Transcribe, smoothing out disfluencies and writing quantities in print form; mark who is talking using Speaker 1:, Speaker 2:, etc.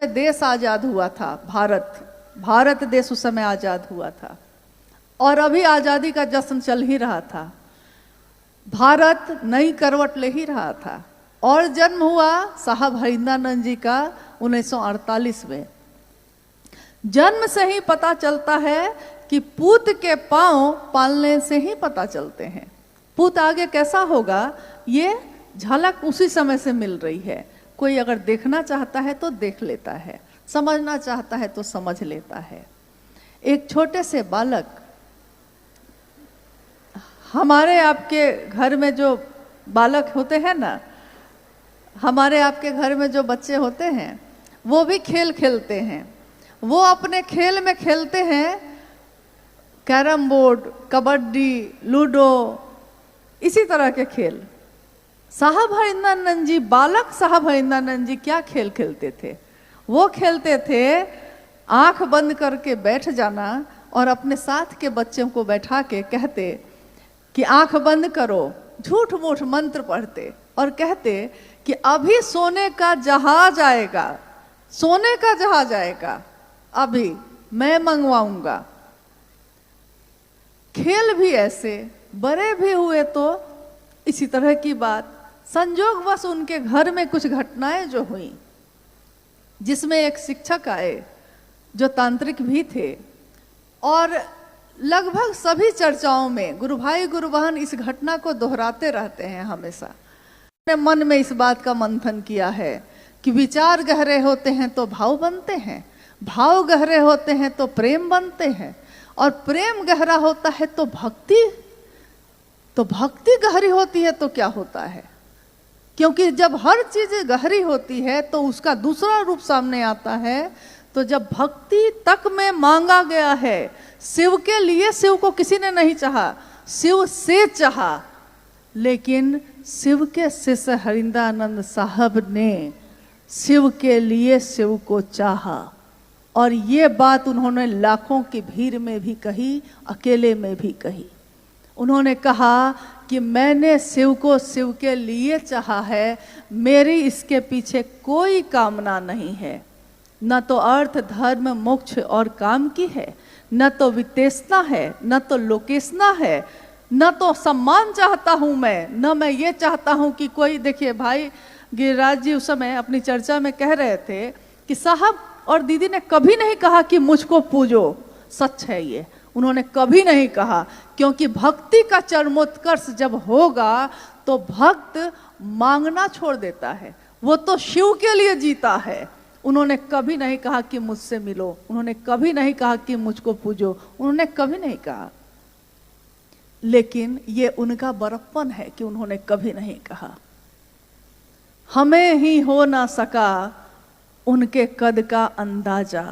Speaker 1: में देश आजाद हुआ था। भारत देश उस समय आजाद हुआ था और अभी आजादी का जश्न चल ही रहा था। भारत नई करवट ले ही रहा था और जन्म हुआ साहब हरिंद्रानंद जी का 1948 में। जन्म से ही पता चलता है कि पूत के पांव पालने से ही पता चलते हैं। पूत आगे कैसा होगा ये झलक उसी समय से मिल रही है। कोई अगर देखना चाहता है तो देख लेता है, समझना चाहता है तो समझ लेता है। एक छोटे से बालक, हमारे आपके घर में जो बालक होते हैं ना, हमारे आपके घर में जो बच्चे होते हैं वो भी खेल खेलते हैं। वो अपने खेल में खेलते हैं कैरम बोर्ड, कबड्डी, लूडो, इसी तरह के खेल। साहब हरिंद्रानंद जी, बालक साहब हरिंद्रानंद जी क्या खेल खेलते थे? वो खेलते थे आंख बंद करके बैठ जाना और अपने साथ के बच्चों को बैठा के कहते कि आंख बंद करो, झूठ मूठ मंत्र पढ़ते और कहते कि अभी सोने का जहाज आएगा, सोने का जहाज आएगा, अभी मैं मंगवाऊंगा। खेल भी ऐसे, बड़े भी हुए तो इसी तरह की बात। संजोगवश उनके घर में कुछ घटनाएं जो हुई, जिसमें एक शिक्षक आए जो तांत्रिक भी थे और लगभग सभी चर्चाओं में गुरु भाई गुरु बहन इस घटना को दोहराते रहते हैं हमेशा। अपने मन में इस बात का मंथन किया है कि विचार गहरे होते हैं तो भाव बनते हैं, भाव गहरे होते हैं तो प्रेम बनते हैं, और प्रेम गहरा होता है तो भक्ति गहरी होती है तो क्या होता है? क्योंकि जब हर चीज गहरी होती है तो उसका दूसरा रूप सामने आता है। तो जब भक्ति तक में मांगा गया है, शिव के लिए शिव को किसी ने नहीं चाहा, शिव से चाहा, लेकिन शिव के शिष्य हरिंद्रानंद साहब ने शिव के लिए शिव को चाहा। और ये बात उन्होंने लाखों की भीड़ में भी कही, अकेले में भी कही। उन्होंने कहा कि मैंने शिव को शिव के लिए चाहा है, मेरी इसके पीछे कोई कामना नहीं है। न तो अर्थ धर्म मोक्ष और काम की है, न तो वित्तेषणा है, न तो लोकेशना है, न तो सम्मान चाहता हूं मैं, न मैं ये चाहता हूं कि कोई। देखिए भाई गिरिराज जी उस समय अपनी चर्चा में कह रहे थे कि साहब और दीदी ने कभी नहीं कहा कि मुझको पूजो। सच है ये, उन्होंने कभी नहीं कहा, क्योंकि भक्ति का चरमोत्कर्ष जब होगा तो भक्त मांगना छोड़ देता है, वो तो शिव के लिए जीता है। उन्होंने कभी नहीं कहा कि मुझसे मिलो, उन्होंने कभी नहीं कहा कि मुझको पूजो, उन्होंने कभी नहीं कहा। लेकिन ये उनका बड़प्पन है कि उन्होंने कभी नहीं कहा। हमें ही हो ना सका उनके कद का अंदाजा।